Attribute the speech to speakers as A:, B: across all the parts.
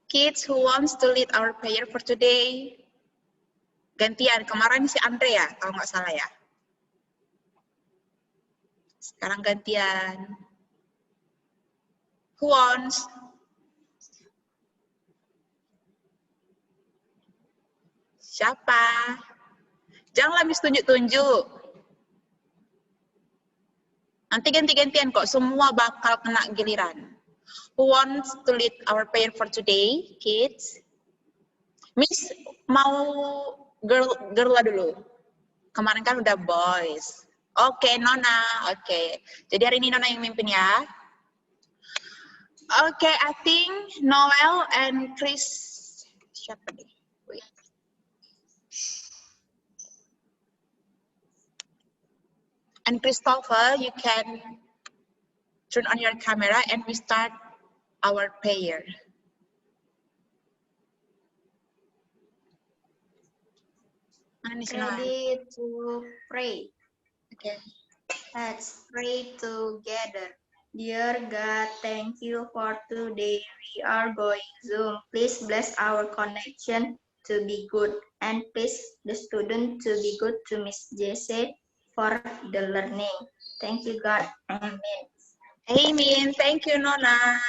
A: Kids who wants to lead our prayer for today? Gantian, kemarin si Andrea, kalau nggak salah ya. Sekarang gantian. Who wants? Siapa? Janganlah Miss tunjuk-tunjuk. Nanti ganti-gantian kok, semua bakal kena giliran. Who wants to lead our prayer for today, kids? Miss mau girl dulu. Kemarin kan udah boys. Oke, Nona. Oke. Jadi hari ini Nona yang mimpin ya. Oke, I think Noel and Chris. Siapa nih? And Christopher, you can turn on your camera and we start our prayer.
B: Ready to pray.
A: Okay.
B: Let's pray together. Dear God, thank you for today. We are going Zoom. Please bless our connection to be good. And please the student to be good to Miss Jesse for the learning. Thank you, God. Amen.
A: Amen. Thank you, Nona.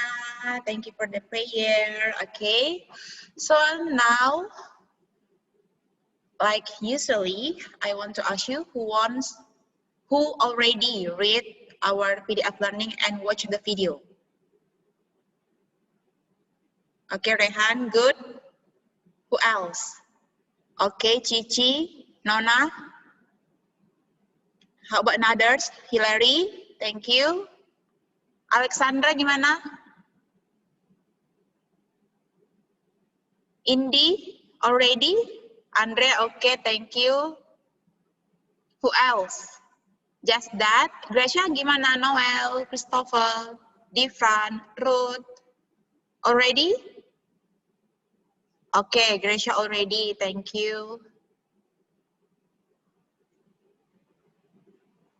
A: Thank you for the prayer. Okay. So now, like usually, I want to ask you who already read our PDF learning and watch the video. Okay, Rehan, good. Who else? Okay, Cici, Nona. How about others? Hilary, thank you. Alexandra gimana? Indi, already? Andre, okay, thank you. Who else? Just that. Gracia gimana? Noel, Christopher, Difran, Ruth. Already? Okay, Gracia already, thank you.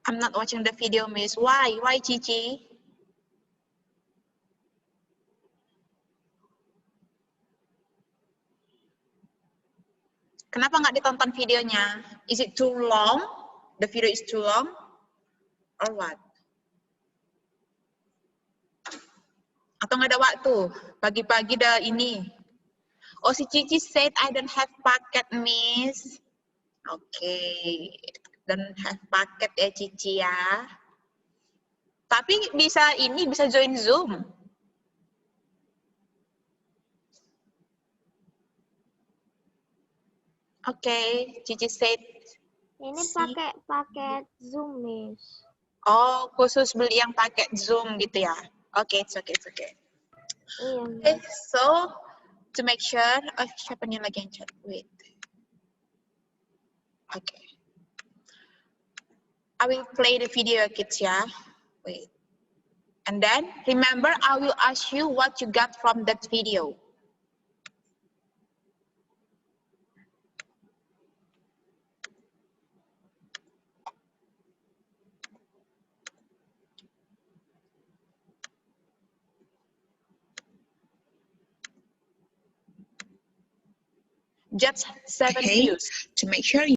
A: I'm not watching the video, Miss. Why? Why, Cici? Kenapa nggak ditonton videonya? Is it too long? The video is too long? Or what? Atau nggak ada waktu? Pagi-pagi dah ini. Oh, si Cici said I don't have paket, Miss. Okay. Don't have paket ya, Cici ya. Tapi bisa join Zoom. Okay, Cici said.
C: Ini pakai paket Zoom, Miss.
A: Oh, khusus beli yang pakai Zoom gitu ya. Okay, it's okay, it's okay.
C: Iya,
A: Okay, so to make sure, siapa nih lagi yang chat? Wait. Okay. I will play the video, kids ya. Wait. And then remember, I will ask you what you got from that video. Just 7 views to make sure you.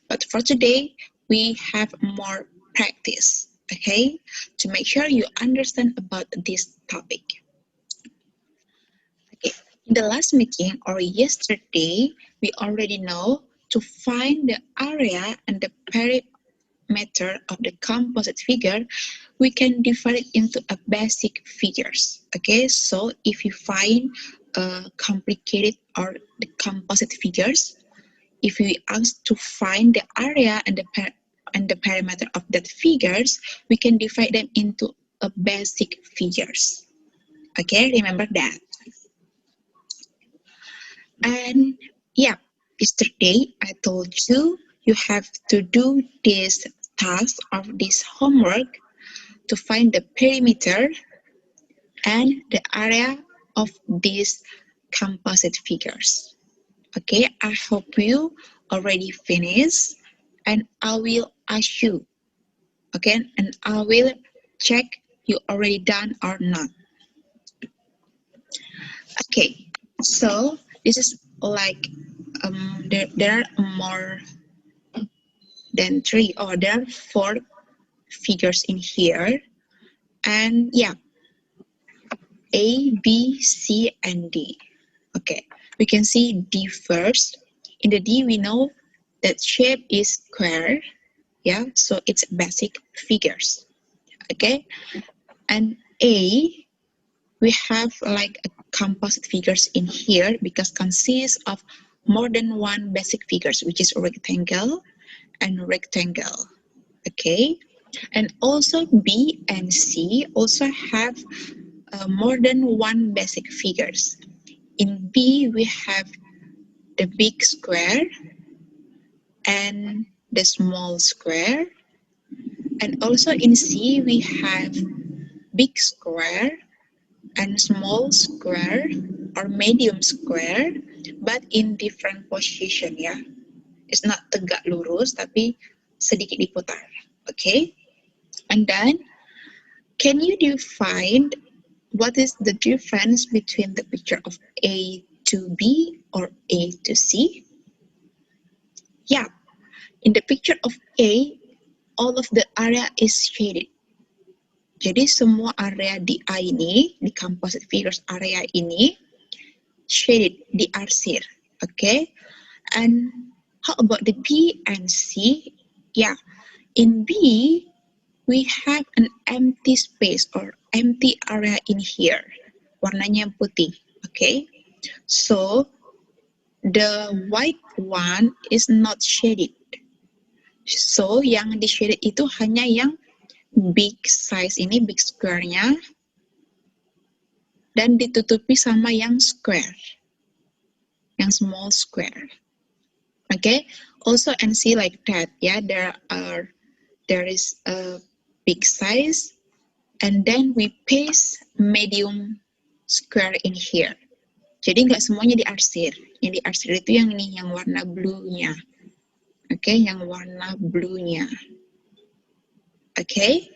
A: But for today, we have more practice, okay? To make sure you understand about this topic. Okay, in the last meeting or yesterday, we already know to find the area and the perimeter of the composite figure, we can divide it into a basic figures. Okay, so if you find complicated or the composite figures, if we ask to find the area and the perimeter of that figures, we can divide them into a basic figures. Okay, remember that. And yeah, yesterday I told you have to do this task of this homework to find the perimeter and the area of these composite figures. Okay, I hope you already finished, and I will ask you, okay, and I will check you already done or not. Okay, so this is like there are more than three, or there are four figures in here, and yeah, A, B, C, and D. Okay, we can see D first. In the D, we know that shape is square. Yeah, so it's basic figures. Okay, and A, we have like a composite figures in here because consists of more than one basic figures, which is rectangle and rectangle. Okay, and also B and C also have more than one basic figures. In B, we have the big square and the small square. And also in C, we have big square and small square or medium square, but in different position ya. It's not tegak lurus, tapi sedikit diputar. Okay? And then, can you define what is the difference between the picture of A to B or A to C? Yeah, in the picture of A, all of the area is shaded. Jadi semua area di A ini, di composite figures area ini, shaded, diarsir. Okay? And how about the B and C? Yeah, in B, we have an empty space or empty area in here. Warnanya putih. Okay? So, the white one is not shaded. So, yang di shaded itu hanya yang big size ini, big square-nya, dan ditutupi sama yang square, yang small square. Okay, also and see like that, yeah, there is a big size, and then we paste medium square in here. Jadi nggak semuanya diarsir. Yang diarsir itu yang ini, yang warna blue-nya. Okay, yang warna blue-nya. Okay,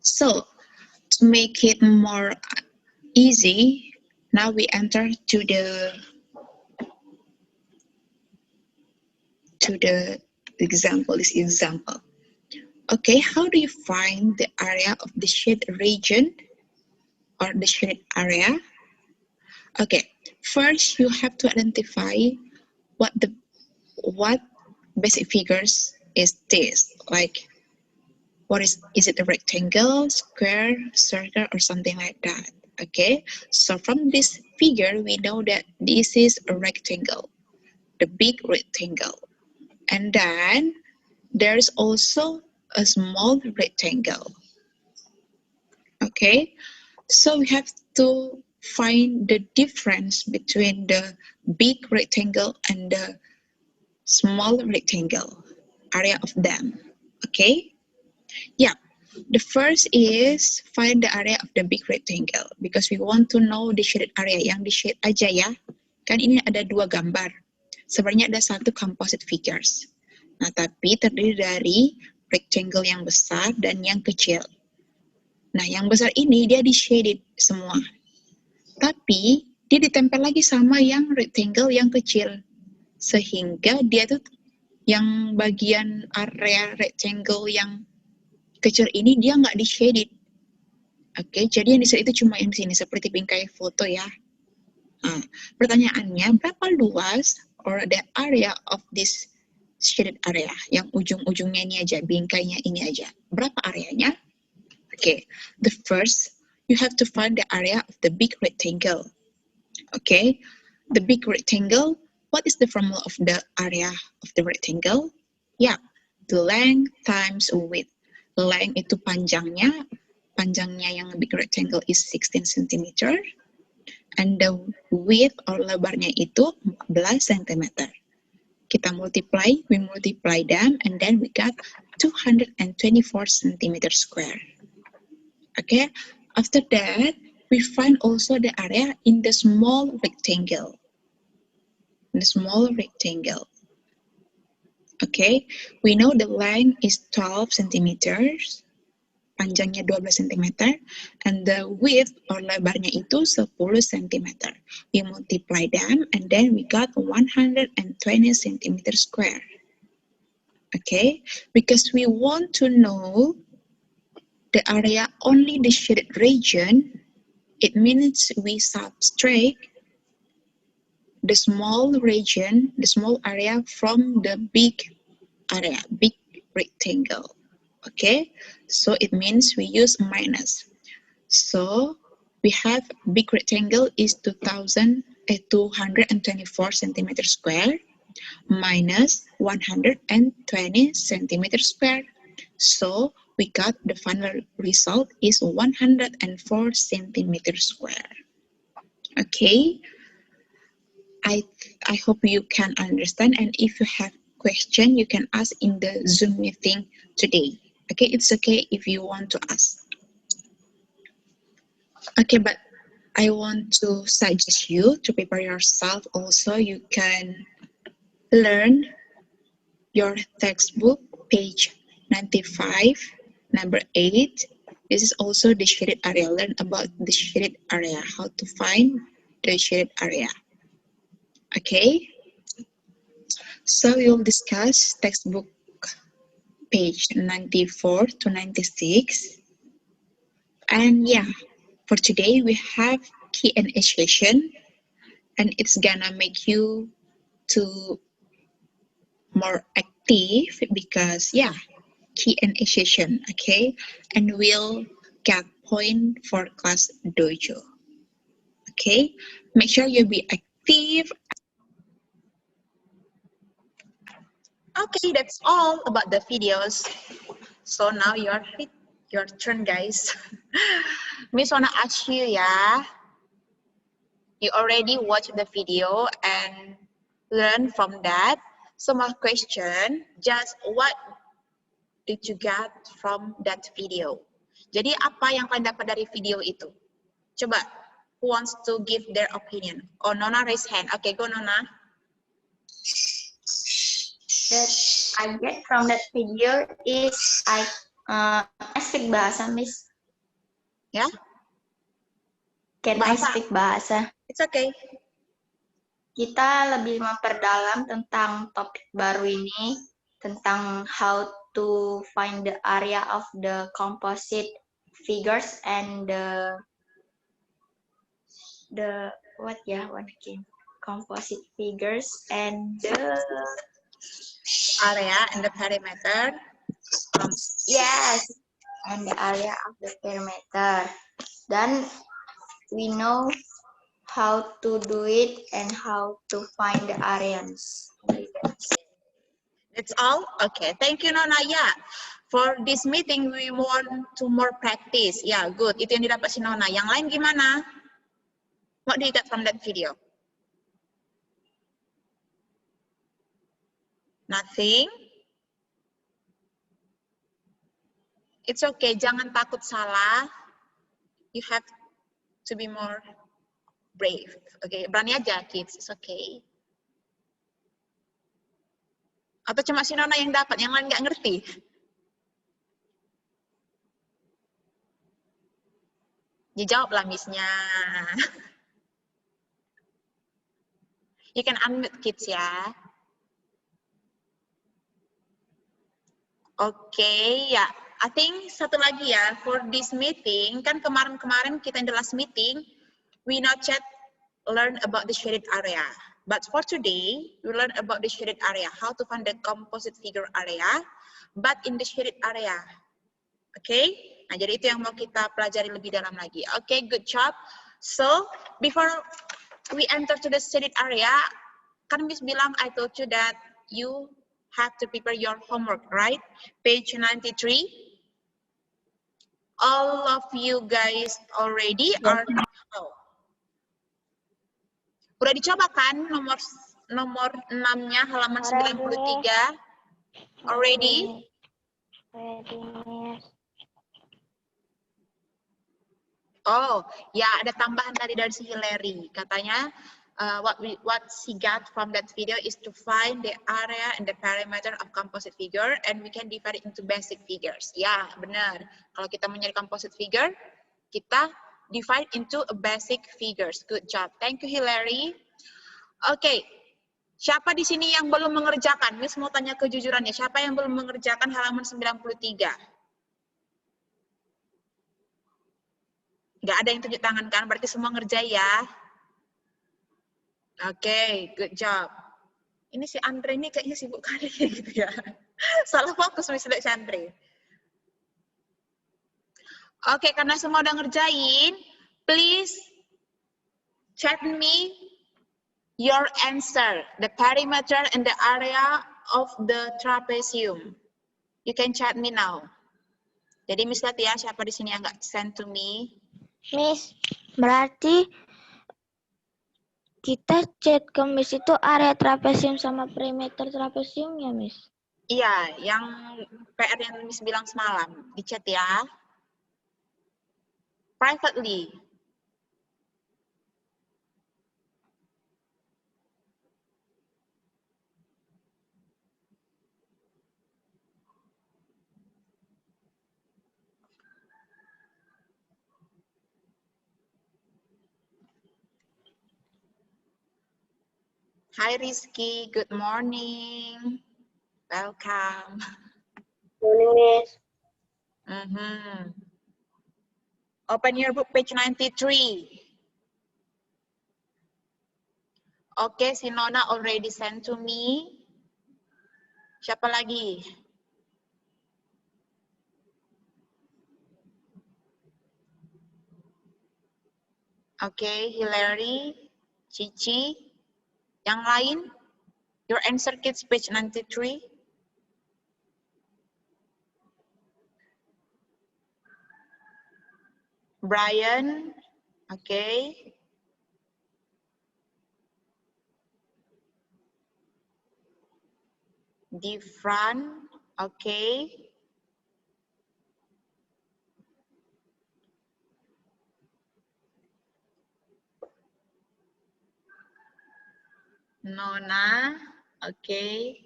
A: so to make it more easy, now we enter to the example, this example. Okay, how do you find the area of the shaded region or the shaded area? Okay, first you have to identify what basic figures is this, like what is it a rectangle, square, circle, or something like that. Okay, so from this figure we know that this is a rectangle, the big rectangle, and then there's also a small rectangle. Okay, so we have to find the difference between the big rectangle and the small rectangle, area of them. Okay, yeah, the first is find the area of the big rectangle because we want to know the shaded area. Yang di shade aja ya, kan ini ada dua gambar, sebenarnya ada satu composite figures. Nah, tapi terdiri dari rectangle yang besar dan yang kecil. Nah, yang besar ini dia di shaded semua. Tapi dia ditempel lagi sama yang rectangle yang kecil. Sehingga dia tuh yang bagian area rectangle yang kecil ini dia nggak di shaded. Oke, jadi yang di shade itu cuma yang di sini seperti bingkai foto ya. Nah, pertanyaannya berapa luas or the area of this shaded area, yang ujung-ujungnya ini aja, bingkainya ini aja. Berapa areanya? Okay, the first, you have to find the area of the big rectangle. Okay, the big rectangle, what is the formula of the area of the rectangle? Yeah, the length times width. Length itu panjangnya yang big rectangle is 16 cm, and the width or lebarnya itu 14 cm. Kita we multiply them, and then we got 224 cm square. Okay, after that, we find also the area in the small rectangle. Okay, we know the length is 12 centimeters, panjangnya 12 cm, and the width or lebarnya itu 10 cm. We multiply them, and then we got 120 cm square. Okay, because we want to know the area only the shaded region, it means we subtract the small region, the small area from the big area, big rectangle. Okay, so it means we use minus. So we have big rectangle is 224 centimeter square minus 120 centimeter square. So we got the final result is 104 centimeter square. Okay, I hope you can understand, and if you have question, you can ask in the Zoom meeting today. Okay, it's okay if you want to ask. Okay, but I want to suggest you to prepare yourself also. You can learn your textbook, page 95, number 8. This is also the shaded area. Learn about the shaded area, how to find the shaded area. Okay, so we'll discuss textbook page 94 to 96. And yeah, for today we have Q&A session, and it's gonna make you to more active because yeah, Q&A session, okay? And we'll get point for class dojo. Okay, make sure you be active. Okay, that's all about the videos. So now your turn, guys. Miss wanna ask you, yeah. You already watched the video and learn from that. So my question, just what did you get from that video? Jadi apa yang kalian dapat dari video itu? Coba, who wants to give their opinion? Oh, Nona raise hand. Okay, go Nona.
B: That I get from that video is I speak bahasa, Miss.
A: Ya?
B: Can I speak bahasa?
A: It's okay.
B: Kita lebih memperdalam tentang topik baru ini, tentang how to find the area of the composite figures and the what again? Composite figures and the
A: Area and the perimeter.
B: yes, and the area of the perimeter. Then we know how to do it and how to find the areas.
A: That's all? Okay, thank you Nona. Yeah, for this meeting we want to more practice. Yeah, good. Itu yang didapat si Nona. Yang lain gimana? What do you get from that video? Nothing? It's okay, jangan takut salah. You have to be more brave. Okay, berani aja kids, it's okay. Atau cuma si Nona yang dapat, yang lain nggak ngerti? Dijawablah Miss-nya. You can unmute kids ya. Okay, ya. I think satu lagi ya, for this meeting, kan kemarin-kemarin kita in the last meeting, we not yet learn about the shaded area. But for today, we learn about the shaded area, how to find the composite figure area, but in the shaded area. Okay, nah jadi itu yang mau kita pelajari lebih dalam lagi. Okay, good job. So, before we enter to the shaded area, kan Miss bilang, I told you that you have to prepare your homework, right? Page 93. All of you guys already are. Oh. Udah dicoba kan nomor 6-nya halaman 93? Already?
C: Ready.
A: Oh, ya ada tambahan tadi dari si Hillary. Katanya what she got from that video is to find the area and the perimeter of composite figure, and we can divide it into basic figures. Ya, benar. Kalau kita mencari composite figure, kita divide into a basic figures. Good job. Thank you, Hillary. Oke. Siapa di sini yang belum mengerjakan? Miss mau tanya kejujurannya. Siapa yang belum mengerjakan halaman 93? Nggak ada yang tunjuk tangan kan? Berarti semua ngerjain ya. Oke, good job. Ini si Andre ini kayaknya sibuk kali ya gitu ya. Salah fokus Miss si Andre. Oke, karena semua udah ngerjain, please chat me your answer, the perimeter and the area of the trapezium. You can chat me now. Jadi Miss lihat ya, siapa di sini yang nggak send to me?
C: Miss, berarti kita chat ke Miss itu area trapezium sama perimeter trapezium ya, Miss?
A: Iya, yang PR yang Miss bilang semalam, di chat ya. Privately. Hi Rizky, good morning. Welcome.
C: Morning, Miss.
A: Open your book page 93. Oke, si Nona already sent to me. Siapa lagi? Oke, Hillary, Cici. Yang lain? Your answer kids page 93. Brian, okay. Diffran, okay. Nona, okay.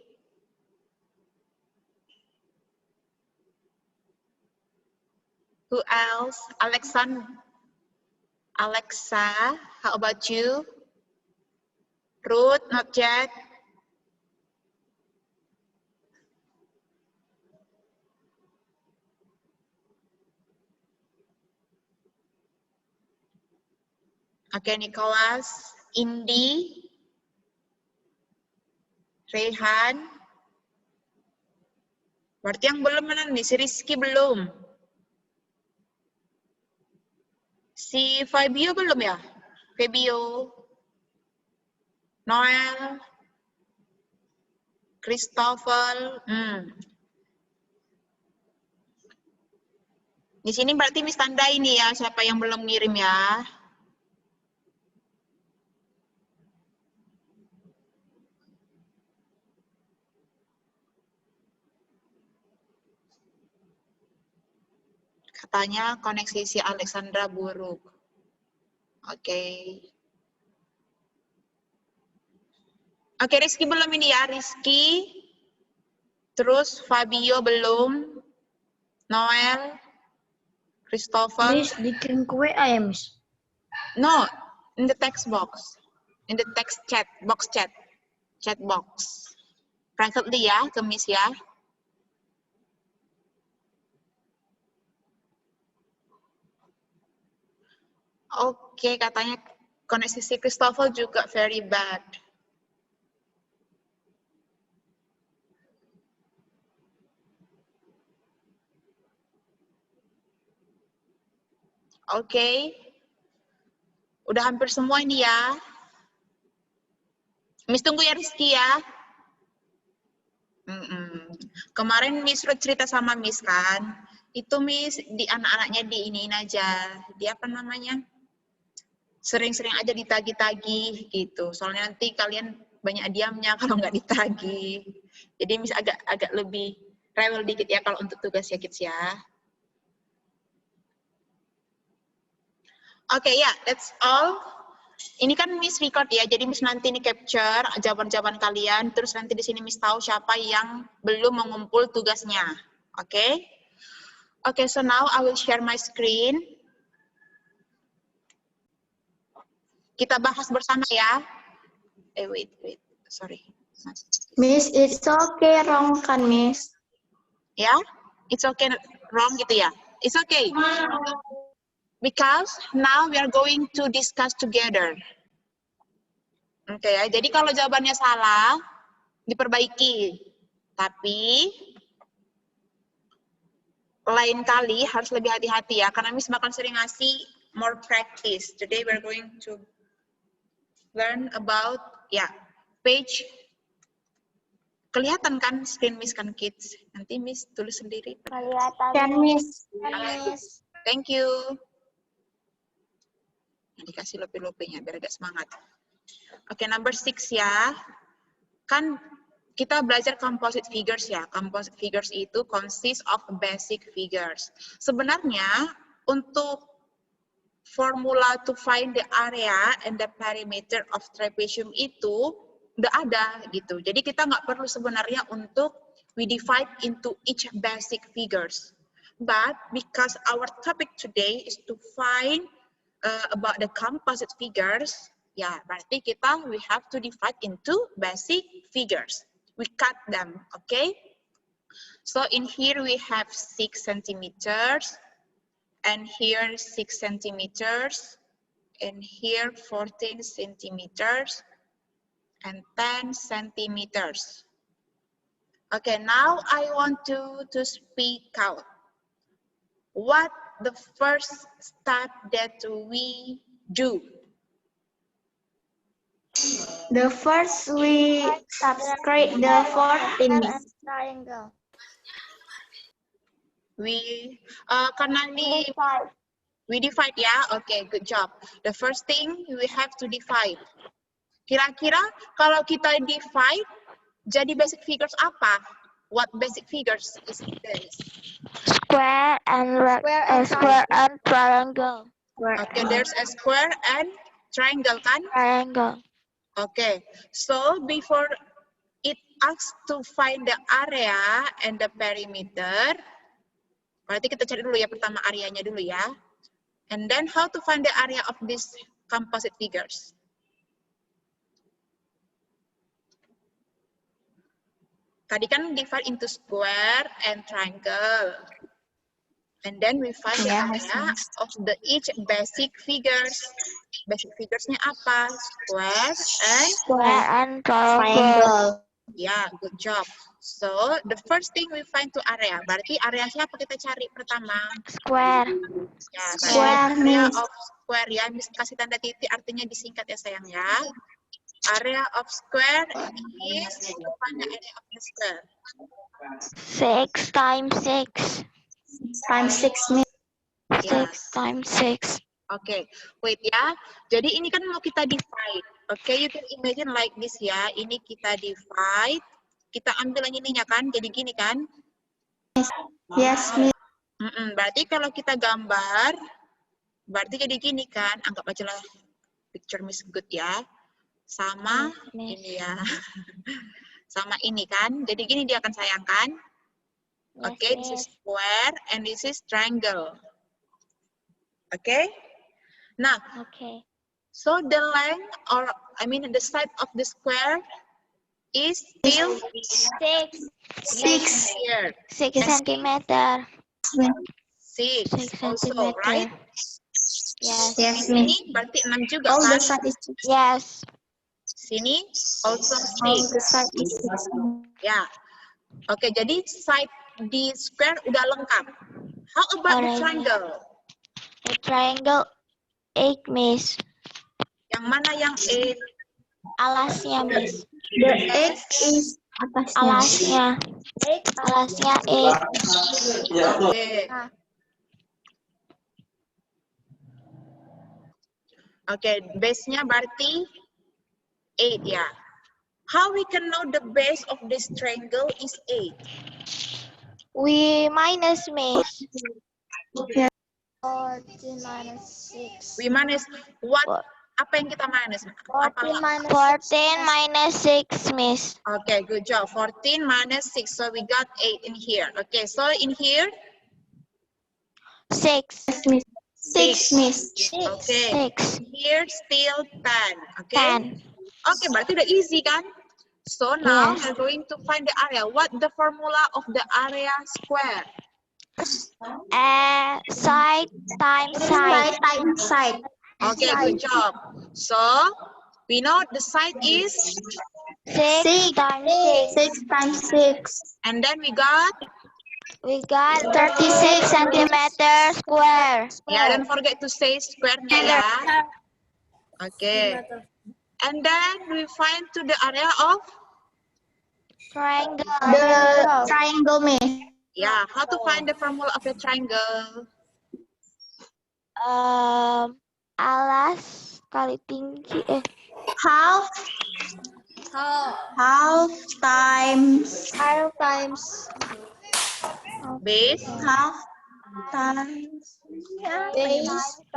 A: Who else? Alexa, how about you? Ruth, not yet. Okay, Nicholas, Indi, Rehan. Berarti yang belum mana nih? Si Rizky belum. Si Fabio belum ya? Fabio, Noel, Christopher. Di sini berarti Miss tanda ini ya, siapa yang belum ngirim ya. Katanya koneksi si Alexandra buruk. Oke. Oke, Rizky belum ini ya, Rizky. Terus Fabio belum. Noel. Christopher.
C: Miss, dikirim ke WA ya, Miss?
A: No, in the text box. In the text chat, box chat. Chat box. Privately ya, ke Miss ya. Oke, katanya koneksi si Christopher juga very bad. Oke. Udah hampir semua ini ya. Miss tunggu ya Rizky ya. Kemarin Miss Ruth cerita sama Miss kan. Itu Miss di anak-anaknya diiniin aja. Dia apa namanya? Sering-sering aja ditagih-tagih gitu. Soalnya nanti kalian banyak diamnya kalau nggak ditagih. Jadi Miss agak lebih rewel dikit ya kalau untuk tugas ya kids ya. Oke, ya, that's all. Ini kan Miss record ya, jadi Miss nanti ini capture jawaban-jawaban kalian, terus nanti di sini Miss tahu siapa yang belum mengumpul tugasnya. Oke? Oke, so now I will share my screen. Kita bahas bersama ya. Wait, sorry.
B: Miss, it's okay, wrong kan, Miss?
A: Ya, it's okay, wrong gitu ya. It's okay. Because now we are going to discuss together. Oke ya, jadi kalau jawabannya salah, diperbaiki. Tapi, lain kali harus lebih hati-hati ya, karena Miss bakal sering ngasih more practice. Today we're going to learn about, page. Kelihatan kan screen Miss kan kids? Nanti Miss tulis sendiri.
C: Kelihatan.
B: Can, Miss?
A: Thank you. Nah, dikasih lope-lopenya biar agak semangat. Oke, number 6 ya. Kan kita belajar composite figures ya. Composite figures itu consist of basic figures. Sebenarnya untuk formula to find the area and the perimeter of trapezium itu udah ada gitu. Jadi kita nggak perlu sebenarnya untuk we divide into each basic figures. But because our topic today is to find about the composite figures, ya berarti we have to divide into basic figures. We cut them, okay? So in here we have 6 centimeters, and here 6 centimeters, and here 14 centimeters, and 10 centimeters. Okay, now I want to speak out. What the first step that we do?
B: The first we subscribe the 14, Miss.
C: Triangle.
A: We karena we divide ya. Okay, good job. The first thing we have to divide. Kira-kira kalau kita divide jadi basic figures apa? What basic figures is this?
C: Square and triangle.
A: Okay, there's a square and triangle kan?
C: Triangle.
A: Okay, so before it asks to find the area and the perimeter, berarti kita cari dulu ya pertama areanya dulu ya. And then how to find the area of these composite figures? Tadi kan divide into square and triangle. And then we find the area of the each basic figures. Basic figuresnya apa? Square and
C: Triangle.
A: Yeah, good job. So, the first thing we find to area. Berarti area siapa kita cari pertama?
C: Square.
A: Ya,
B: Square,
A: area
B: Miss.
A: of square ya. Miss kasih tanda titik artinya disingkat ya sayang ya. Area of square is to find the area of the square.
C: 6 times 6.
B: Times 6, Miss.
C: 6 times 6.
A: Oke, wait ya. Jadi ini kan mau kita divide. Oke, you can imagine like this ya. Ini kita divide. Kita ambil yang ininya kan, jadi gini kan?
B: Yes, Miss.
A: Berarti kalau kita gambar, berarti jadi gini kan? Anggap aja lah picture Miss Good ya. Sama ini ya. Sama ini kan. Jadi gini dia akan sayangkan. Oke, this is square and this is triangle. Oke? Nah, so the length or the side of the square is still
C: 6
A: here.
C: 6 centimeter.
A: 6 also,
C: centimeter.
A: right?
C: Yes.
B: Yes, Miss.
A: Ini berarti 6 juga
B: All
A: kan?
B: the side is 6.
C: Yes.
A: Sini also
B: All
A: 6.
B: the side is 6.
A: Ya. Oke, jadi side di square udah lengkap. How about the triangle?
C: The triangle 8, Miss.
A: Yang mana yang 8?
C: Alasnya, Miss.
B: The 8 is atasnya.
C: Alasnya. Alasnya 8.
A: Oke. Oke, base-nya berarti 8 ya. How we can know the base of this triangle is 8?
C: We minus, Miss.
B: Yeah.
C: 14 minus 6.
A: We minus what Apa yang kita minus?
C: 14 minus 6, Miss.
A: Okay, good job. 14 minus 6. So we got 8 in here. Okay, so in here,
C: 6.
B: 6, Miss.
A: okay.
C: 6.
A: In here, still 10. Okay?
C: 10.
A: Okay, berarti udah easy kan? So now
C: Yes.
A: we're going to find the area. What the formula of the area square?
C: Side times side.
B: Times side.
A: Okay, good job. So we know the side is,
C: 6 times 6.
B: 6 times 6.
A: and then we got,
C: We got 36 centimeters square.
A: yeah, don't forget to say square-nya ya. Okay. And then we find to the area of,
C: Triangle.
B: The triangle, Miss.
A: yeah, how to find the formula of the triangle?
C: Alas kali tinggi.
B: Half times
A: Base,
B: half times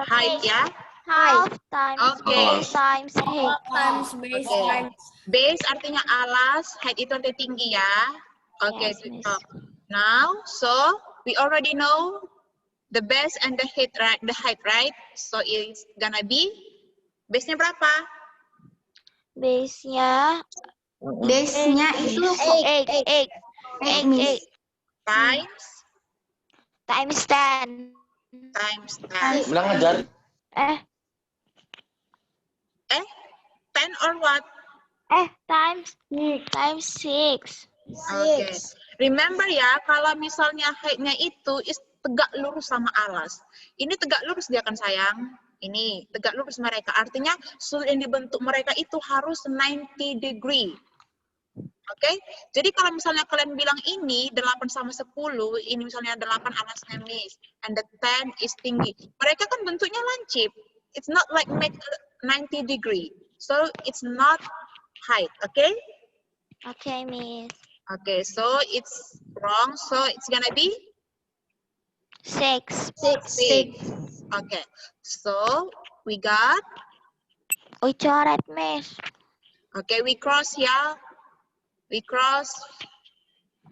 A: height ya.
C: Half times
A: Okay.
C: base times height.
A: Okay. Base artinya alas, height itu artinya tinggi ya. Okay,
C: Yes,
A: good
C: Miss.
A: job. Now, so we already know the base and the height, right? The height, right? So it's gonna be, base-nya berapa?
C: Base-nya
B: itu
C: 8.
B: 8, Miss.
A: Times
C: Times 10.
A: times 10.
D: Bilang ngajar.
A: 10 or what?
C: Times 6.
A: Okay. Remember ya, kalau misalnya height-nya itu is tegak lurus sama alas. Ini tegak lurus dia kan sayang. Ini tegak lurus mereka. Artinya sudut yang dibentuk mereka itu harus 90 degree. Oke, jadi kalau misalnya kalian bilang ini 8 sama 10, ini misalnya 8 alasnya Miss, and the 10 is tinggi. Mereka kan bentuknya lancip. It's not like make 90 degree. So it's not height, okay?
C: Okay, Miss.
A: Okay, so it's wrong. So it's gonna be
C: 6.
A: 6. Okay, so we got,
C: Coret, Miss.
A: okay, we cross here. We cross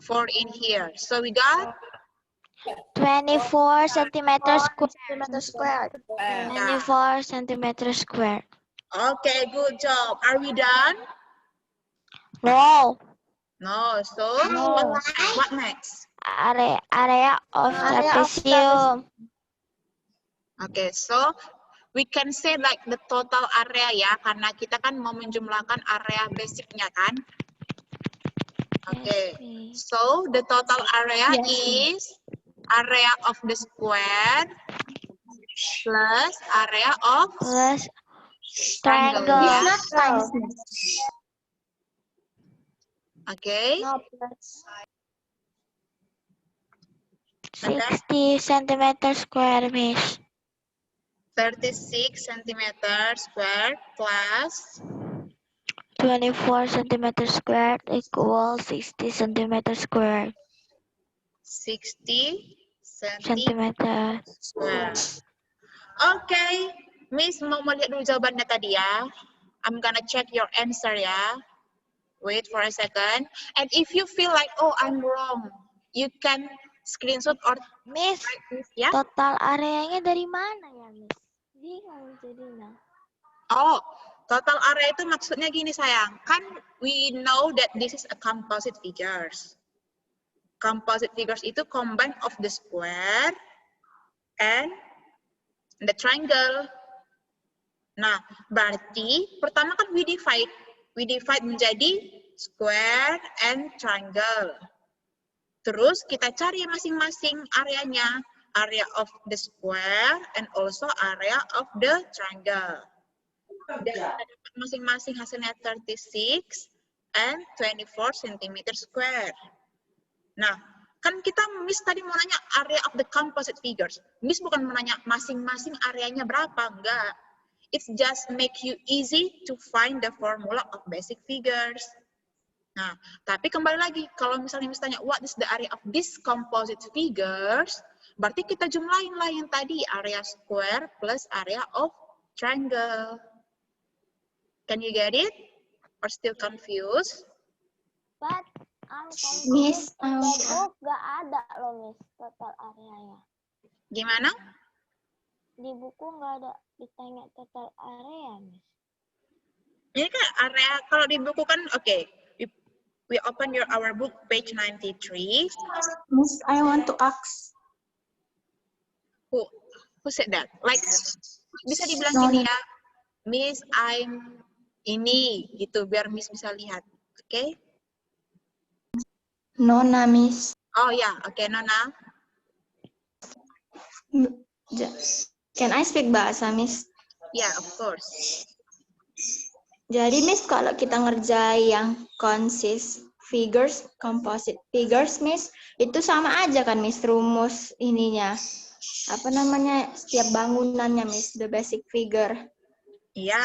A: 4 in here. So we got
C: 24 centimeters square.
A: Yeah.
C: 24 centimeters square.
A: Okay, good job. Are we done?
C: No.
A: No. So what next?
C: Area of trapezium.
A: Okay, so we can say like the total area ya, karena kita kan mau menjumlahkan area basicnya kan. Okay, so the total area is area of the square plus area of
C: Plus
A: triangle.
C: triangle.
A: Ya.
B: Times.
A: Okay,
C: No, plus 60 centimeters square, Miss.
A: 36 centimeter square plus
C: 24 centimeters square equals 60 centimeters square.
A: 60 centimeter
C: Centimeter.
A: square. Okay, Miss mau melihat dulu jawabannya tadi ya. I'm gonna check your answer ya. Wait for a second. And if you feel like, oh, I'm wrong, you can screenshot or
C: Miss,
A: write this ya.
C: total areanya dari mana ya, Miss? Bingung jadinya.
A: Oh, total area itu maksudnya gini sayang. Kan we know that this is a composite figures. Composite figures itu combine of the square and the triangle. Nah, berarti pertama kan we divide menjadi square and triangle. Terus kita cari masing-masing areanya, area of the square and also area of the triangle. Dan kita dapat masing-masing hasilnya 36 and 24 cm square. Nah, kan kita Miss tadi mau nanya area of the composite figures. Miss bukan menanya masing-masing areanya berapa, enggak. It's just make you easy to find the formula of basic figures. Nah, tapi kembali lagi, kalau misalnya Miss tanya, what is the area of these composite figures? Berarti kita jumlahin lah yang tadi, area square plus area of triangle. Can you get it? Or still confused?
C: But I'm confused.
B: Miss,
C: In the book gak ada loh, Miss, total areanya.
A: Gimana?
C: Di buku nggak ada ditanya total area, Miss.
A: Ini kan area, kalau di buku kan, oke. We open our book, page 93.
B: Miss, I want to ask.
A: Who said that? Like, bisa dibilang
B: No,
A: gini ya, Miss, I'm ini, gitu, biar Miss bisa lihat. Oke?
B: Nona, Miss.
A: Oh ya, oke, Nona.
B: Can I speak bahasa, Miss?
A: Yeah, of course.
B: Jadi, Miss, kalau kita ngerjain yang composite figures, Miss, itu sama aja kan, Miss, rumus ininya. Apa namanya, setiap bangunannya, Miss, the basic figure.
A: Iya,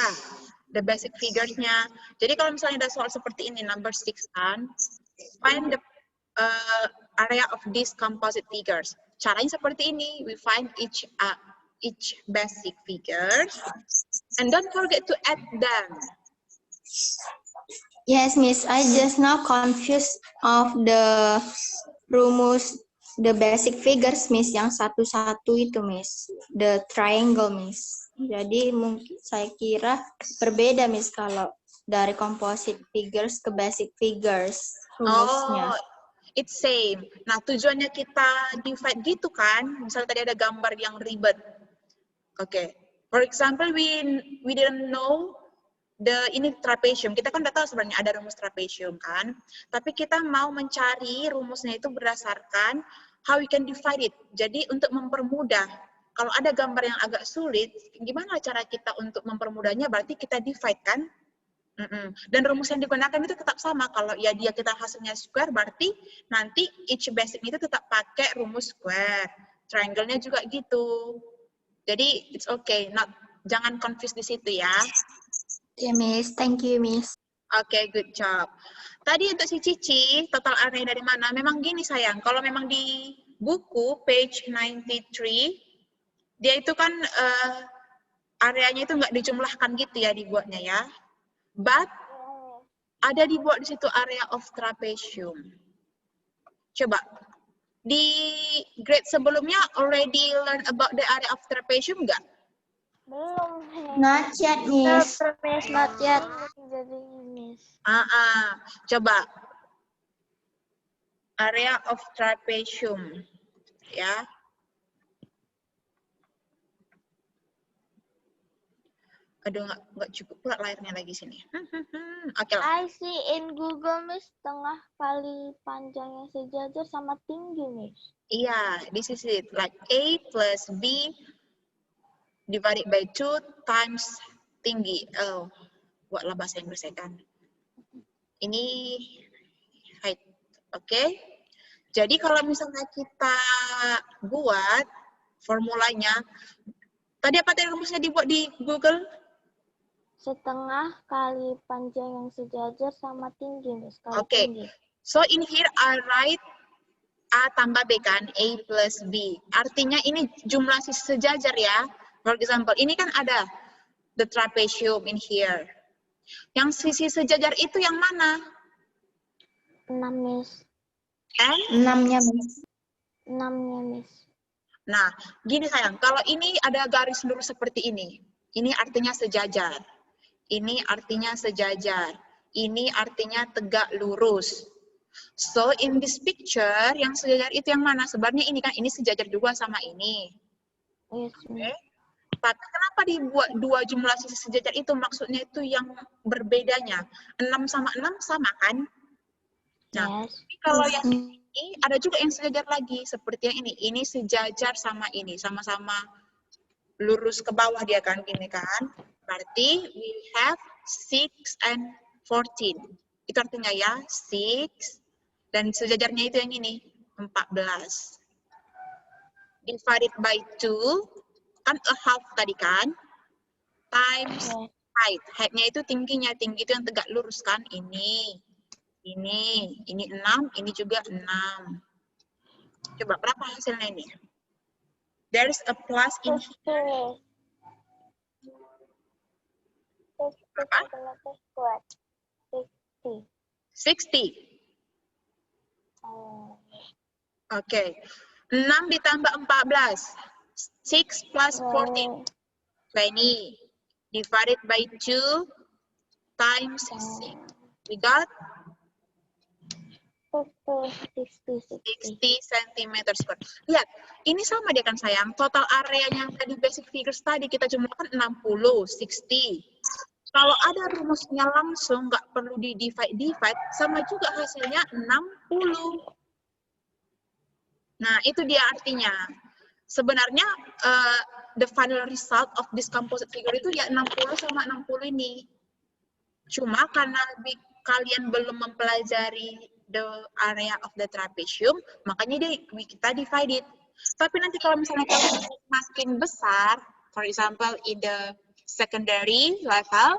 A: the basic figures-nya. Jadi kalau misalnya ada soal seperti ini, number 6 kan, find the area of these composite figures. Caranya seperti ini, we find each basic figures, and don't forget to add them.
B: Yes, Miss, I just now confused of the rumus, the basic figures, Miss, yang satu-satu itu, Miss, the triangle, Miss. Jadi mungkin saya kira berbeda, Miss, kalau dari composite figures ke basic figures rumusnya.
A: Oh, it's same. Nah, tujuannya kita divide gitu kan, misalnya tadi ada gambar yang ribet. Oke, for example, we didn't know ini trapezium. Kita kan udah tahu sebenarnya ada rumus trapezium kan, tapi kita mau mencari rumusnya itu berdasarkan how we can divide it. Jadi untuk mempermudah, kalau ada gambar yang agak sulit, gimana cara kita untuk mempermudahnya? Berarti kita divide kan? Dan rumus yang digunakan itu tetap sama. Kalau ya kita hasilnya square, berarti nanti each basic itu tetap pakai rumus square. Triangle-nya juga gitu. Jadi it's okay, jangan confuse di situ ya.
B: Oke, Miss. Thank you, Miss.
A: Oke, good job. Tadi untuk si Cici, total area dari mana? Memang gini sayang, kalau memang di buku, page 93, dia itu kan areanya itu nggak dijumlahkan gitu ya dibuatnya ya. But, ada dibuat di situ area of trapezium. Coba, di grade sebelumnya already learn about the area of trapezium nggak?
C: Belum.
B: Not yet, Miss.
C: Miss, not yet. Jadi, Miss.
A: Coba. Area of trapezium. Ya. Aduh, nggak cukup pula layarnya lagi sini. Oke lah.
C: I see in Google, Miss, tengah kali panjangnya sejajar sama tinggi, Miss.
A: Iya, this is it. Like A plus B divided by 2 times tinggi. Oh, buatlah bahasa Inggris ya kan. Ini height. Oke. Jadi kalau misalnya kita buat formulanya, tadi apa tadi rumusnya dibuat di Google?
C: Setengah kali panjang yang sejajar sama tinggi, Miss.
A: Oke. So in here I write A tambah B kan, A plus B. Artinya ini jumlah sisi sejajar ya. For example, ini kan ada the trapezium in here. Yang sisi sejajar itu yang mana?
C: 6, Miss.
B: 6-nya, Miss.
C: 6-nya, Miss.
A: Nah, gini sayang, kalau ini ada garis lurus seperti ini. Ini artinya sejajar. Ini artinya sejajar. Ini artinya tegak lurus. So, in this picture, yang sejajar itu yang mana? Sebenarnya ini kan, ini sejajar juga sama ini.
C: Yes,
A: Okay. Tapi kenapa dibuat dua jumlah sisi sejajar itu? Maksudnya itu yang berbedanya. 6 sama 6 sama kan? Nah,
C: yes.
A: kalau yang ini ada juga yang sejajar lagi. Seperti yang ini. Ini sejajar sama ini. Sama-sama lurus ke bawah dia kan, gini kan. Berarti we have 6 and 14. Itu artinya ya, 6. Dan sejajarnya itu yang ini, 14. Divided by 2, kan a half tadi kan, times height. Height-nya itu tingginya, tinggi itu yang tegak lurus kan, ini 6, ini juga 6. Coba berapa hasilnya ini? There's a plus in here.
C: cm squared. 60.
A: 60.
C: Oh.
A: Oke. 6 ditambah 14. 6 plus 14. 20. Divided by 2 times 6. We got
C: 60
A: cm square. Lihat, ini sama dia kan sayang. Total area yang tadi basic figures tadi kita jumlahkan 60, 60. Kalau ada rumusnya langsung, nggak perlu di divide, sama juga hasilnya 60. Nah, itu dia artinya. Sebenarnya, the final result of this composite figure itu ya 60 sama 60 ini. Cuma karena kalian belum mempelajari the area of the trapezium, makanya kita divided. Tapi nanti kalau misalnya kalian makin besar, for example in the secondary level,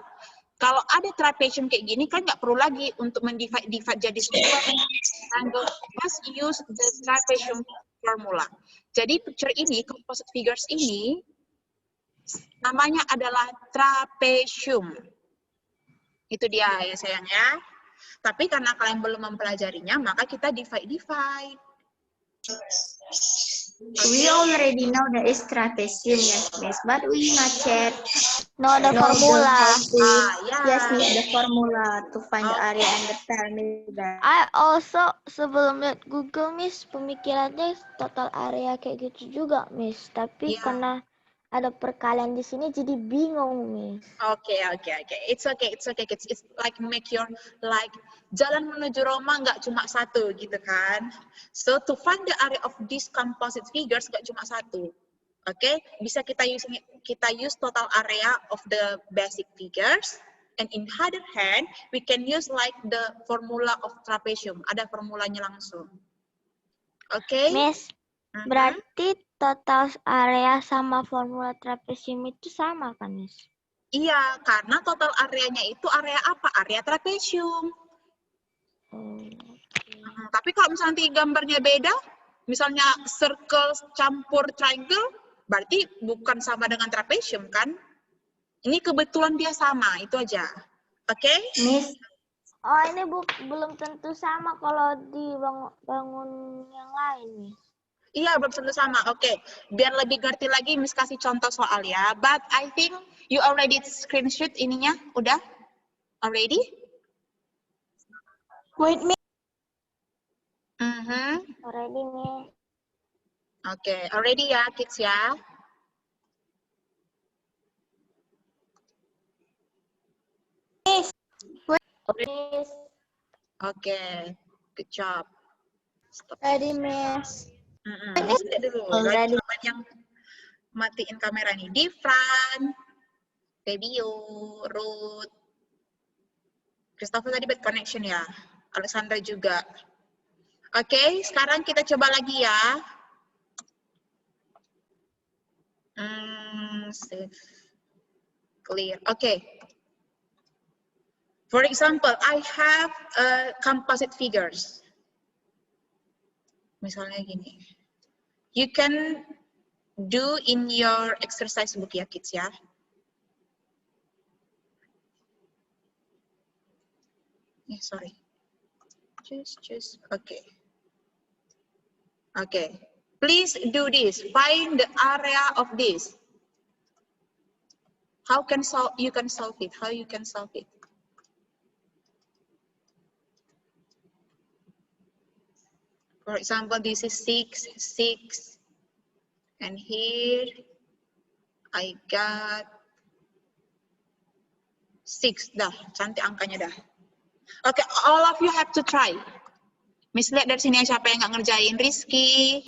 A: kalau ada trapezium kayak gini kan nggak perlu lagi untuk mendivide jadi sebuah triangle. Just use the trapezium formula. Jadi picture ini, composite figures ini, namanya adalah trapezium. Itu dia ya sayang ya. Tapi karena kalian belum mempelajarinya, maka kita divide.
B: We already know that is trapezium, yes, Miss, but we not yet
C: No, the formula.
B: Yes, Miss, the formula to find the area and the perimeter.
C: I also sebelum lihat Google, Miss, pemikirannya total area kayak gitu juga, Miss. Tapi karena ada perkalian di sini jadi bingung, Miss.
A: Oke. It's okay. It's like make your like jalan menuju Roma nggak cuma satu gitu kan. So to find the area of these composite figures nggak cuma satu. Oke, bisa kita use total area of the basic figures. And in other hand, we can use like the formula of trapezium. Ada formulanya langsung. Oke.
C: Miss, berarti total area sama formula trapezium itu sama kan, Miss?
A: Iya, karena total areanya itu area apa? Area trapezium. Tapi kalau misalnya nanti gambarnya beda, misalnya circle campur triangle, berarti bukan sama dengan trapezium kan? Ini kebetulan dia sama, itu aja. Oke?
B: Miss.
C: Oh, ini belum tentu sama kalau dibangun yang lain, Miss.
A: Iya, belum tentu sama. Oke. Biar lebih ngerti lagi, Miss kasih contoh soal ya. But I think you already screenshot ininya. Udah? Already?
B: Wait, Miss.
C: Already, Miss.
A: Oke, already ya, kids ya.
C: Miss.
A: Oke, good job. Stop.
C: Ready, Miss.
A: Miss lihat dulu. Lagi yang matiin kamera nih. Difran, Fabio, Ruth, Christopher tadi bad connection ya. Alexandra juga. Oke, sekarang kita coba lagi ya. Save. Clear. Oke. For example, I have composite figures. Misalnya gini. You can do in your exercise book ya, kids ya. Sorry. Just, okay. Okay. Please do this. Find the area of this. How can you can solve it? How you can solve it? For example, this is 6, and here I got 6. Dah, cantik angkanya dah. Okay, all of you have to try. Miss lihat dari sini siapa yang nggak ngerjain? Rizky.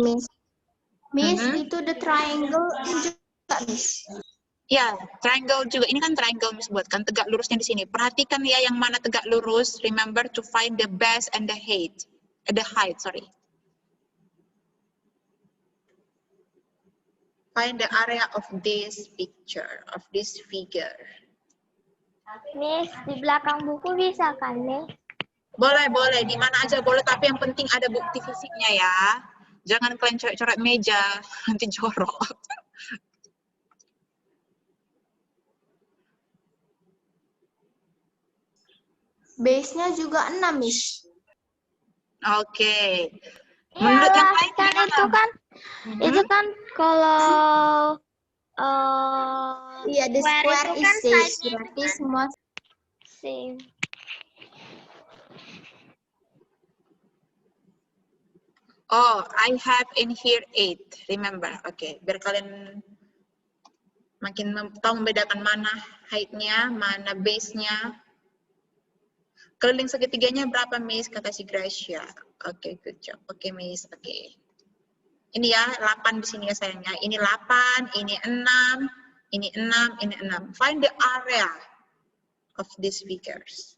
B: Miss, itu the triangle juga, Miss.
A: Ya, triangle juga. Ini kan triangle Miss buatkan tegak lurusnya di sini. Perhatikan ya yang mana tegak lurus. Remember to find the base and the height. Sorry. Find the area of this picture, of this figure.
C: Miss, di belakang buku bisa kan, Miss?
A: Boleh. Di mana aja boleh, tapi yang penting ada bukti fisiknya ya. Jangan kalian coret-coret meja, nanti jorok.
B: Base-nya juga 6, Miss.
A: Oke. Menurut yang
C: Iyalah,
A: lain
C: kan
A: gimana?
C: itu kan itu kan kalau
B: Iya, the square
C: itu
B: is
C: kan
B: 6.
C: side-nya itu
B: Berarti
C: kan
B: semua
C: same.
A: Oh, I have in here 8. Remember, oke. Biar kalian makin tahu membedakan mana height-nya, mana base-nya. Keliling segitiganya berapa, Miss? Kata si Gracia. Oke, good job. Oke, Miss. Oke. Ini ya, 8 di sini ya sayangnya. Ini 8, ini 6, ini 6, ini 6. Find the area of these figures.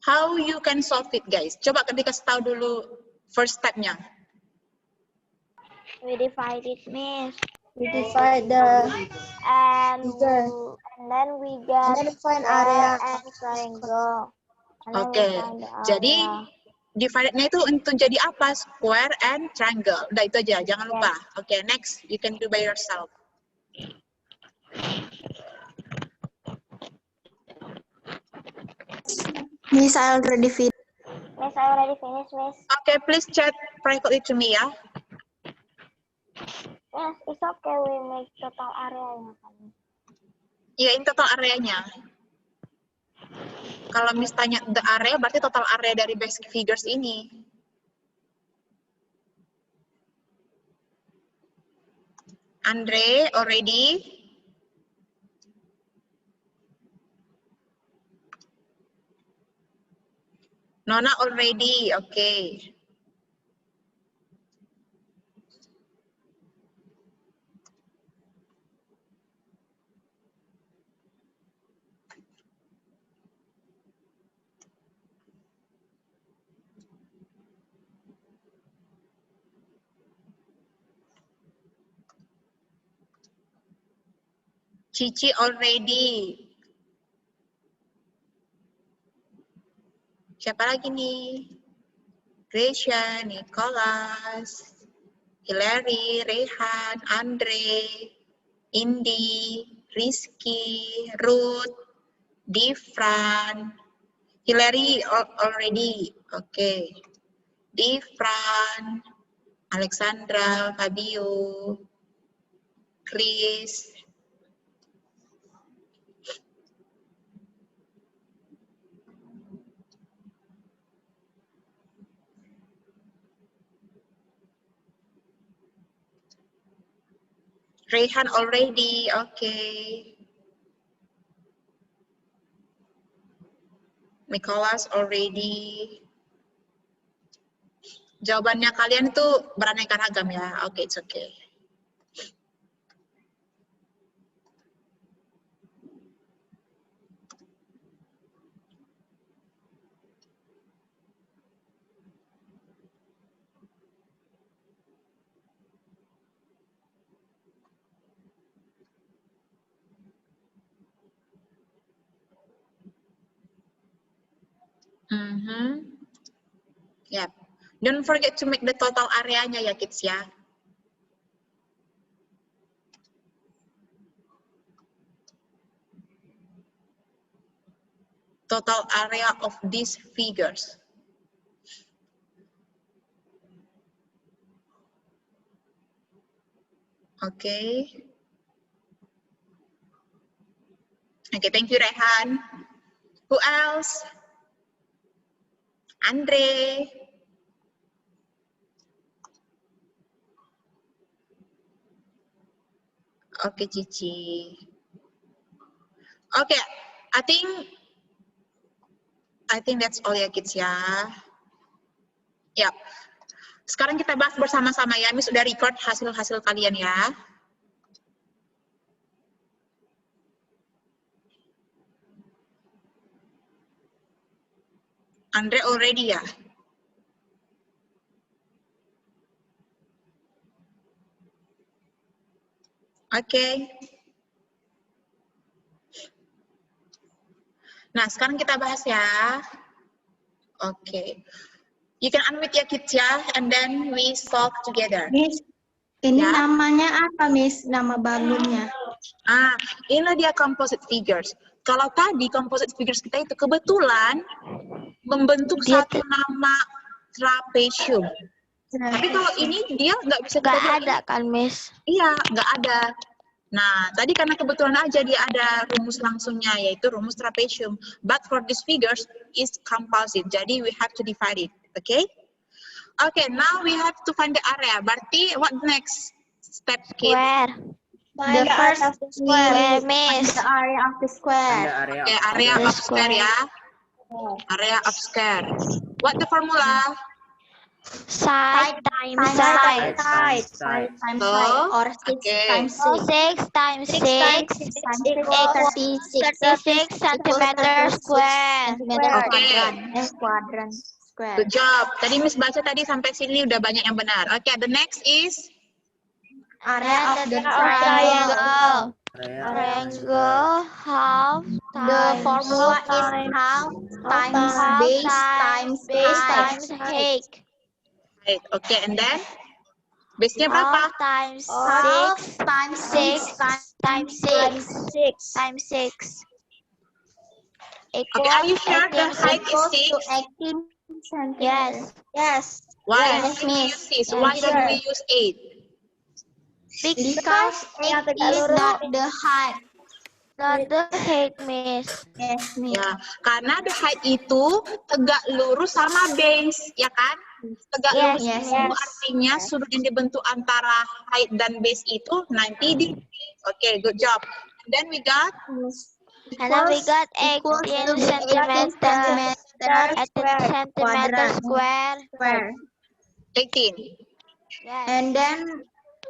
A: How you can solve it, guys? Coba dikasih tahu dulu first step-nya.
C: We divide it, Miss.
B: we divide the
C: And
B: figure.
C: then we
B: And
C: get
B: then we find
C: square
B: area.
C: and triangle. And then we
A: Oke,
C: find the
A: jadi
C: area.
A: divided-nya itu untuk jadi apa? Square and triangle. Udah itu aja, jangan lupa. Oke, next. You can do by yourself.
B: Miss, I already finished.
C: Miss, I already finished, Miss.
A: Oke, please chat privately to me ya.
C: Yes, it's okay. We make total area.
A: Iya, ini total areanya. Kalau Miss tanya the area, berarti total area dari basic figures ini. Andre, already? Nona, already? Okay. Cici already. Siapa lagi nih? Gracia, Nicholas, Hilary, Rehan, Andre, Indi, Rizky, Ruth, Difran. Hilary already. Okay. Difran, Alexandra, Fabio, Chris. Rehan already, okay. Nicholas already. Jawabannya kalian itu beraneka ragam ya. Oke, it's okay. Yep. Don't forget to make the total areanya ya, kids ya. Total area of these figures. Okay. Okay, thank you, Rehan. Who else? Andre. Okay, Cici. Okay, I think that's all ya, kids ya. Yap. Sekarang kita bahas bersama-sama ya. Miss sudah record hasil-hasil kalian ya. Andre already ya? Oke. Nah, sekarang kita bahas ya. Oke. You can unmute ya kids ya, and then we solve together.
B: Miss, ini
A: Ya.
B: namanya apa, Miss? Nama bangunnya?
A: Inilah dia composite figures. Kalau tadi composite figures kita itu kebetulan membentuk satu nama trapezium. Tapi kalau ini dia nggak bisa kita
C: Nggak
A: bilang
C: ada kan, Miss?
A: Iya, nggak ada. Nah, tadi karena kebetulan aja dia ada rumus langsungnya, yaitu rumus trapezium. But for these figures is composite, jadi we have to divide it, okay? Okay, now we have to find the area. Berarti what next step, kids?
C: Square.
B: The first of the
C: Square, Miss.
B: the area of the square.
A: Okay, area of square ya. Area of square. What the formula?
C: Side times
B: Side
C: side.
B: times
A: So,
B: side, or 6
A: okay.
B: times
C: 6 times 6
B: equals
C: 36 centimeter square.
A: Okay.
B: Quadrant square.
A: Good job. Tadi Miss baca tadi sampai sini udah banyak yang benar. Okay, the next is
B: Area of the
C: triangle.
B: triangle.
C: Triangle half
B: The
C: times
B: formula is half times base times height.
A: right. Okay, and then base-nya berapa?
C: half times
B: Half
C: 6
B: times
C: times 6
A: Okay, are you sure the height is 6?
B: 18
C: Yes.
B: Yes.
A: Why?
B: Yes,
A: Why do we
B: Miss.
A: use 6?
C: Yes,
A: Why don't
B: sure.
A: we use 8?
B: Because 8 is not the height.
C: Not the height, Miss.
B: Yes, Miss.
A: Ya, karena the height itu tegak lurus sama base, ya kan? Tegak
C: Yes,
A: lurus
B: yes,
A: itu
B: yes.
A: artinya sudut yang dibentuk antara height dan base itu 90 degree. Okay, good job. And then we got
C: And then we got
B: Equals
C: 18
B: to be 18
C: centimeter
B: quadrant
C: square.
A: 18.
C: Yes.
B: And then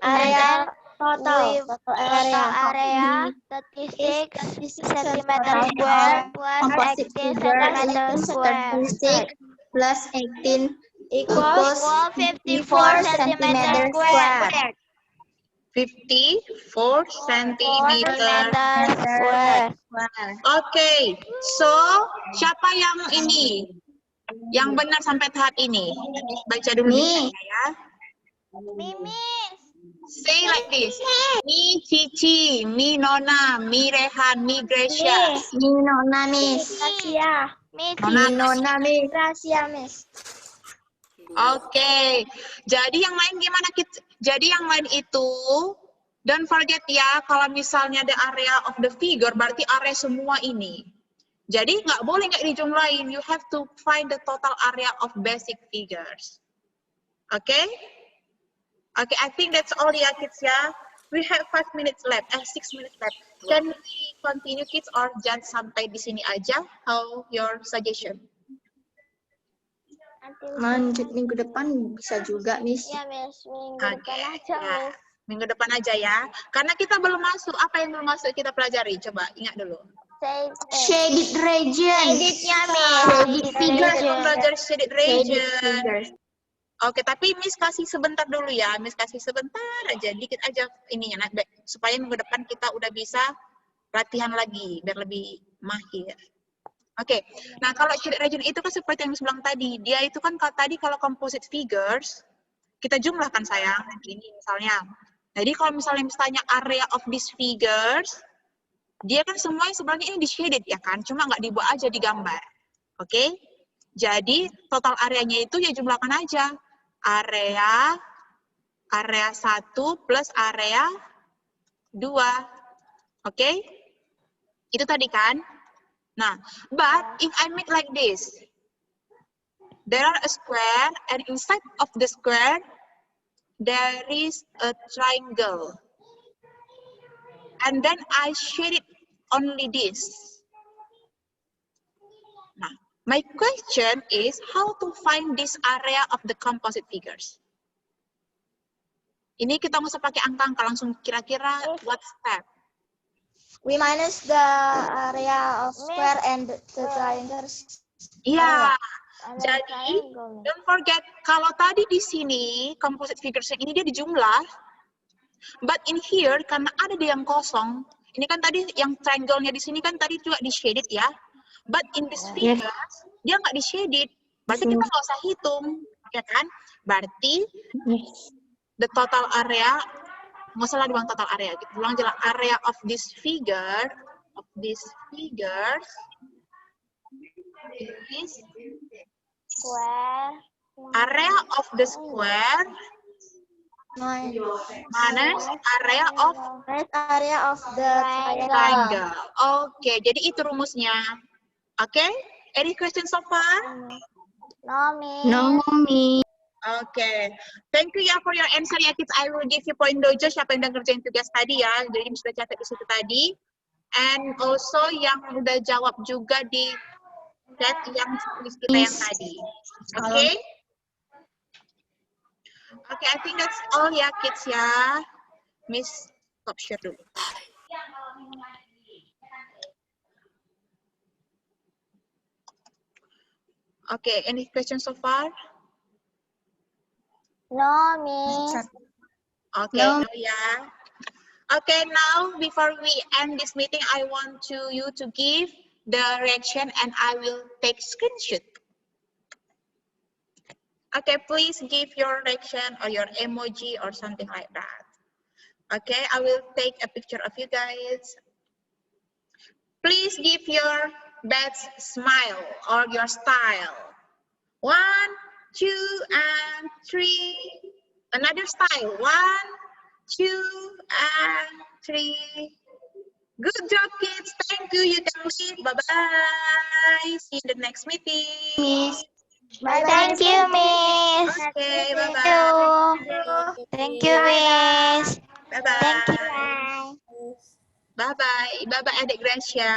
C: Area
B: total
C: area 36 centimeter square plus
B: composite
C: 18
B: figure
C: centimeter
B: is
C: square
B: 36 plus 18
C: equals 54 centimeter square.
A: 54 centimeter.
C: Square.
A: Okay, so siapa yang ini? Yang benar sampai tahap ini? Baca dulu
B: Me.
A: ya.
C: Mimis.
A: Say like this. Mi Cici, mi Nona, mi Rehan, mi Gracia.
B: Nona, Miss.
C: Gracia.
A: Nona.
B: Miss.
C: Gracia, Miss.
A: Oke. Jadi yang lain gimana, kids? Jadi yang lain itu, don't forget ya, kalau misalnya the area of the figure, berarti area semua ini. Jadi nggak boleh nggak dijumlahin. You have to find the total area of basic figures. Oke? Oke, I think that's all ya, kids ya. We have 5 minutes left, 6 minutes left. Can we continue, kids, or just sampai di sini aja? How your suggestion?
B: Lanjut minggu depan bisa juga, Miss.
C: Ya, Miss. Minggu
A: Oke,
C: depan aja,
A: ya.
C: Miss.
A: Minggu depan aja ya. Karena kita belum masuk. Apa yang belum masuk kita pelajari? Coba ingat dulu.
B: Shaded region.
C: Shaded-nya, Miss.
B: Shaded figures.
A: Kita belajar shaded region.
B: figures.
A: Oke, tapi Miss kasih sebentar dulu ya. Miss kasih sebentar aja, dikit aja ininya. Nah, supaya minggu depan kita udah bisa latihan lagi, biar lebih mahir. Oke, nah kalau shaded region itu kan seperti yang Miss bilang tadi. Dia itu kan kalau composite figures, kita jumlahkan sayang. Ini misalnya. Jadi kalau misalnya misalnya area of these figures, dia kan semuanya sebenarnya ini di shaded ya kan, cuma nggak dibuat aja di gambar. Oke? Jadi total areanya itu ya jumlahkan aja. Area 1 plus area 2. Oke? Itu tadi kan? Nah, but if I make like this, there are a square and inside of the square there is a triangle. And then I shade it only this. Nah, my question is how to find this area of the composite figures. Ini kita nggak usah pakai angka-angka, langsung kira-kira what step.
C: We minus the area of square and the triangles.
A: Iya. Jadi, don't forget, kalau tadi di sini composite figures yang ini dia dijumlah, But in here, karena ada dia yang kosong, ini kan tadi yang triangle-nya di sini kan tadi juga di-shaded ya. But in this figure, dia nggak di-shaded. Berarti kita nggak usah hitung, ya kan? Berarti the total area, nggak salah dibilang total area, gitu. Bilang jelas area of this figure, is
C: Square.
A: area of the square minus area of
B: Area of the
A: triangle. Oke, jadi itu rumusnya. Oke, any questions so far?
C: No, Miss.
B: No, Miss.
A: Oke, thank you ya for your answer ya kids. I will give you point dojo siapa yang udah ngerjain tugas tadi ya. Jadi sudah catat di situ tadi. And also yang udah jawab juga di chat yang tulis kita yang tadi. Oke? Oke, I think that's all ya kids ya. Miss stop share dulu. Okay, any questions so far?
C: No, Miss.
A: Okay,
B: No.
A: no, yeah. Okay, now before we end this meeting, I want you to give the reaction and I will take screenshot. Okay, please give your reaction or your emoji or something like that. Okay, I will take a picture of you guys. Please give your best smile or your style. 1, 2, and 3. Another style. 1, 2, and 3. Good job, kids. Thank you. You can leave. Bye-bye. See you in the next meeting.
B: Miss.
C: Thank you, Miss.
A: Okay,
C: Thank
A: bye-bye.
C: you. Thank you, Miss.
A: Bye-bye.
C: Thank you.
A: Bye-bye. Bye-bye, Adik Gracia.